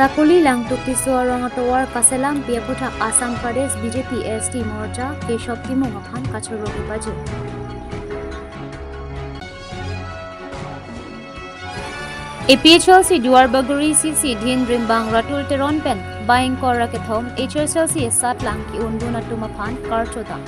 Sakoli Langtuk Tisuarong Atawar Kaselam Piaputak Assam Pradesh BJP ST Morcha Keshop Timung Aphan Kachorogi Baju. APHLC Duar Baguri CC Din Rimbang Ratul Teron Pen Buying Korakethom HSLC Sat Langki Unduna Tumaphan Karchota.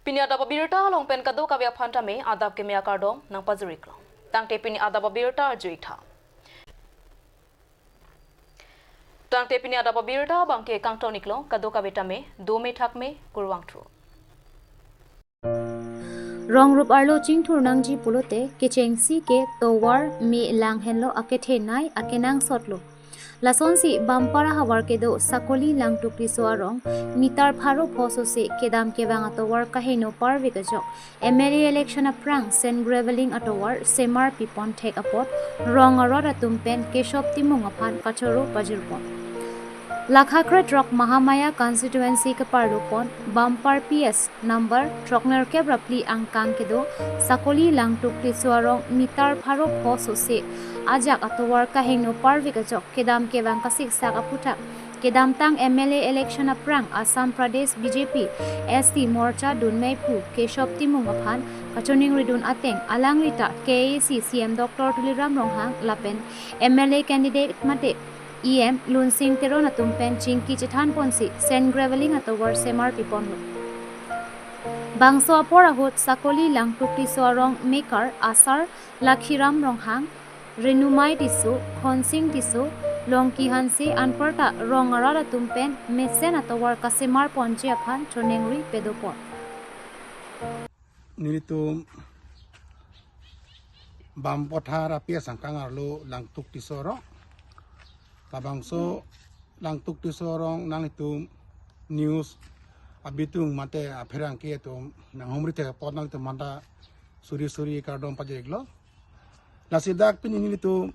Pini adab birta long pen kado kavya phanta me adab ke mea kardom nang pazuriklo. Tang te pini adab birta juitha. Tang te pini adab birta bangke kang toniklo kado kaveta me do me thak me kurwang tru. Rongrub Arlo Chingthur Nangji Pulote Kechengsi ke Towar me Langhenlo Akethe Nai Akenang Sotlo. Lasonsi Bampara Hawar Kedo Sakoli Langtuk Tisuarong Mitar Pharo Phoso se Kedam Kevang Atowar Kaheno Parvikajo MLA election aprang Sen Graveling Atowar Semar Pipon Take Apot Rong Arora Tumpen Keshop Timung Aphan Kachoro Pajirpon Lakhakra Trok Mahamaya constituency Kaparlupon Bampar PS number Trokner Kebrapli Angkang Kedo Sakoli Langtuk Tisuarong Mitar Pharo Phoso se Ajak Atowar Kaheno Parvikajo Kedam Kevang Kasik Sakaputak Kedam Tang MLA election aprang Assam Pradesh BJP ST Morcha Dunmeipu Keshop Timung Aphan Kachoning Ridun Ateng Alang Rita KAC CM Dr. Tuliram Ronghang Lapen MLA candidate Mate EM Lunsing Teron Atumpen Chinki Chithan Ponsi Sen Graveling Atowar Semar Piponlo Bangso Aporahut Sakoli Langtuk Tisuarong Maker Asar Lakhiram Ronghang Renumai Tisu, Khonsing Tisu, Longki Hansi, Anparta, Rongarara Tumpen, Mesen Atawar Kasemar Ponche Aphan, Chonengri, Pedopon. Nilitum Bampothara Pia Sangkangarlo Langtuk Tisoro, Tabangso Langtuk Tisorong Nangitum News Abitung Mate Aperangki Tum, Nangomrite Potnang Tumanda Suri Kardom Pajeglo. Nasi dak pin ini tu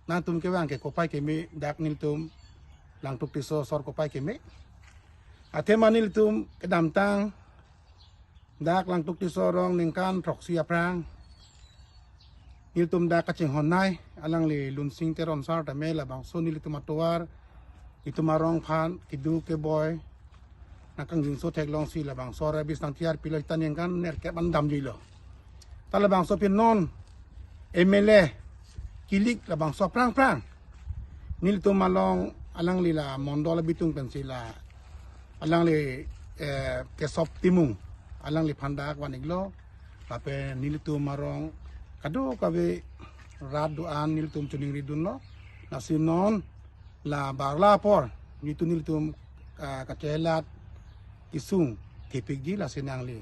nantum kewang ke kopai keme dak nil tum langtuk tiso sor kopai keme ate manil tum kedam tang dak langtuk tiso rong ningkan proksi aprang nil tum dak kacing honai alang li lunsing teron sar ta mela bang so nil tum atuar itu marong phan kidu ke boy nakang jing so tek long si la bang so rabis nang tiar piloi tan yang kan ner ke bandam jilo tala bang so pin non MLA kilik la bang so prang nil to malong alang lila mondol bitung pensila alang li ke sop timung alang li phandak waniglo ape nil to marong kado kabe raduan nil tum chuning ridun lo nasinon la barla por nitu nil tum kacelat isung tipigi la sinang li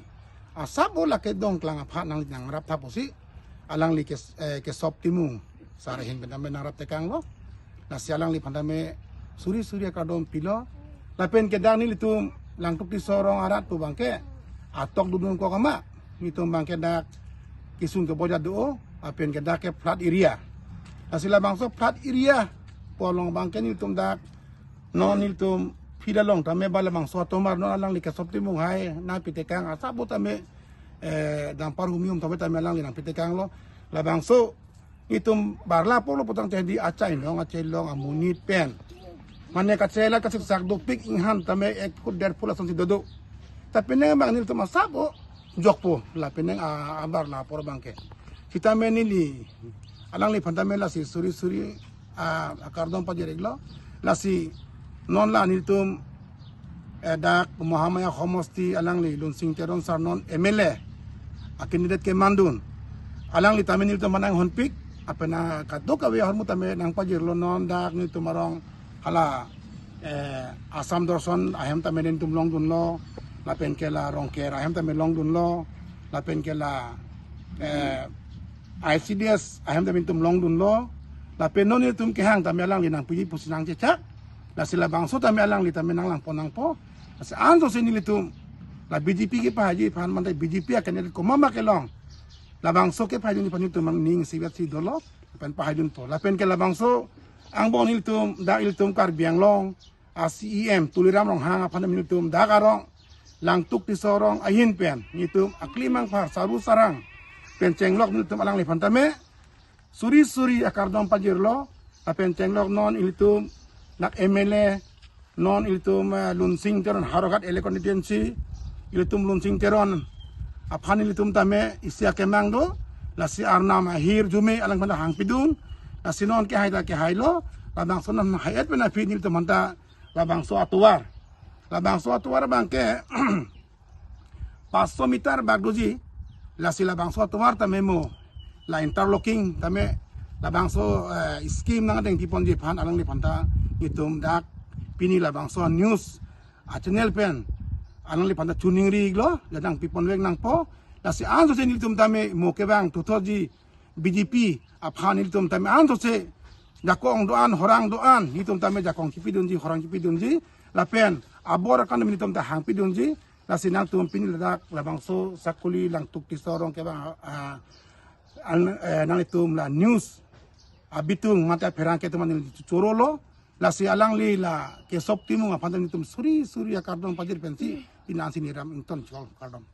asabo la ke dong klang apha nang rap thaposi alang li ke sop timung sarahin bename narap tekang lo nasi alang li pandame suri kadom pilo lapen ke dang ni litum langtuk tisorong arat tu bangke atok dudun ko kama nitum bangke dak kisung ke boja do apen ke dak ke plat area asila bangso plat area polong bangke ni tum dak non ni tum pidalong tame bala bangso tomar non alang li ke sop timung hai na pitekang asabu tame dampar humium tapi alang linang pitekang lo labang so itum barla polo potang jadi acai long amunit pen mane kacela kasip sak dopik inghan tame ekut der pula sonsi dodo tapi neng bang nil tu masabo jokpo la peneng abar la por bangke kita menili alang li pantame la si suri akardom pajereglo la si non la nil tum dak Muhammadiyah Khomosti alang li lunsing teron sarnon MLA akindidet ke mandun alang li tamen nil manang honpik apena kadok awe hormu tame nang pajir lo non dak ni tumarong hala asam dorson ahem tamen den tum long dun lo lapen ke la rongker ahem tamen long dun lo lapen ke la ICDS ahem tamen tum long dun lo lapen non ni tum ke hang tame alang li nang puji pusinang cecak la sila bangso tame alang li tamen nang lang ponang po sa anso sinili tum la BJP ke pahaji pan mantai BJP akan jadi komama kelong labang so ke pahaji ni panitu mang ning sibat si dolo pen pahajun po lapen ke labang so ang bon iltum da iltum kar biang long ACEM tuliram rong hang apan iltum da karong langtuk tisorong ayin pen nitum aklimang par saru sarang pen cenglok iltum alang le pantame suri akardom pajirlo apen cenglok non ilitum nak MLA non ilitum lunsing teron harokat elekondidensi ilitum lunsing teron aphan ilitum tame isya kemang do lasi arnam ahir jume alang banda hang pidun lasi non ke hailo labang sonan hayat bena fi ilitum manta labang so atuar bangke 500 meter bagdoji lasi labang so atuar tame mo la interlocking tame labang so scheme nang deng tipon ji phan alang li phanta itum dak pini labang so news channel pen alang li phanta tuning ri glo jadang pipon wek nang po lasi an so se nitum tame mo ke bang tu thoji BJP aphan nitum tame an so se jakong doan horang doan nitum tame jakong kipidun ji horang kipidun ji lapen abor kan nitum ta hang pidun ji lasi nang tum pini ladak labang so sakuli lang tukti sorong ke bang nang itum la news abitung mata perang ke teman corolo la si alang li la ke sop timu ngapan itum suri akardom pajir pensi pinansi ni ram inton chol kardom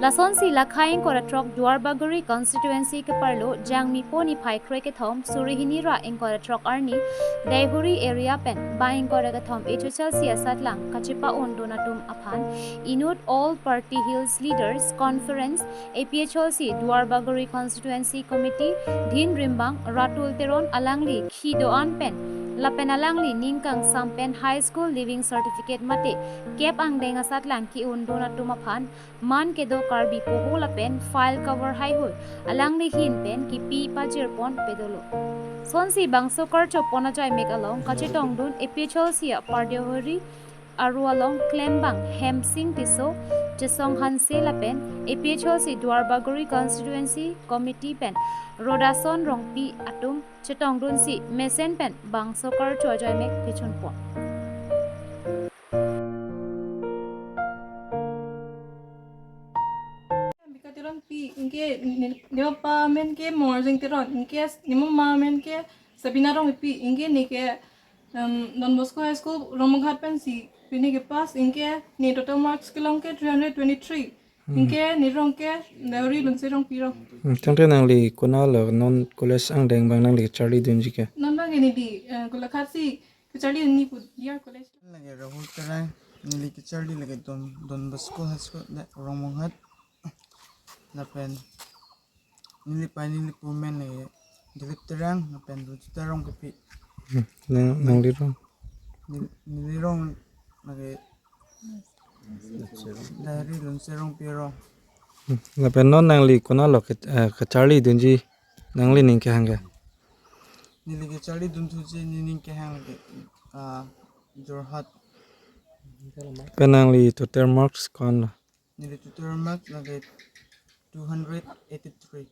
Lason si lakhain ko ratrok Duarbaguri constituency ke parlo jangmi poni phai kroi ke thom surihini ra ing ko ratrok arni Daihuri area pen baing ko raga thom HHL siasat lang kachipa on donatum aphan inut all party hills leaders conference APHLC Duarbaguri constituency committee Din Rimbang Ratul Teron alangli khidoan pen lapen alangli ningkang sampen high school living certificate mate kep ang denga satlang ki un donatum aphan man ke do karbi poho lapen file cover hai hoi alangli hin pen ki pi pajir pon pedolo sonsi bangso karcho ponajai mek along kachitong dun APHLC pardeori aru along klembang hemsing tiso jesong hanse lapen APHLC Duarbaguri constituency committee pen rodason rongpi atum chetong dun si mesen pen bangso karcho ajai mek pichun pon Tiron pi inke neo pa men ke morjing tiron inke nimo ma men ke sabinarong pi inke ni ke Don Bosco High School Romonghat pen si pini ke pas inke ni total marks ke long ke 323 inke ni rong ke dauri lunsirong pi rong Tangte nang li kuna lo non college ang deng bang nang li Charlie Dunji ke. non bang ni di kulakhat si kechali ni pu dia college lagi Rahul Karan nili Charlie lagi Don Bosco High School Romonghat napen nili pumen lagi dilip terang napen terang kepi Nang li rong. nili rong lagi dari lunserong pirong Lapen non nang li kuna lo ke Charlie Dunji nang li ning ke hanga. nili ke Charlie duntuji nining ke hang lagi Jorhat Pen nang li total marks kon. nili tutor mark lagi 283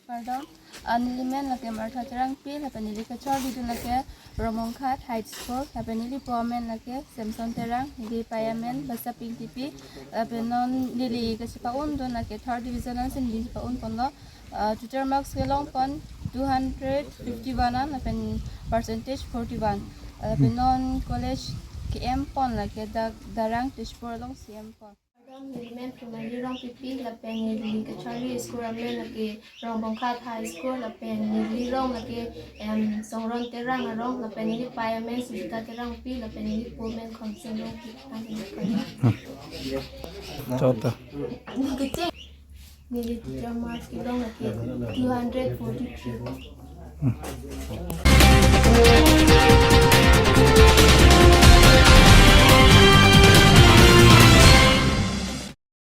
Pardon, anilimen lake martha terang pi lapanili ke chordi dun lake Romonghat High School lapanili pomen lake Samson terang nili payamen basa ping tipi lapanon nili ke sipaun dun lake third division an sin nili sipaun pondo tutor marks ke long pon 251 lapan percentage 41 lapanon college ke M pon lake darang tishpur long CM pon Nilimen primary rong pipi lapen nili ke Charlie school ramlen lagi rong Bongkhat high school lapen nili rong lagi songron terang rong lapen nili payamen sibita terang pi lapen nili pomen konseng rong pi Chota. kecil nili teacher marks kilong lagi 243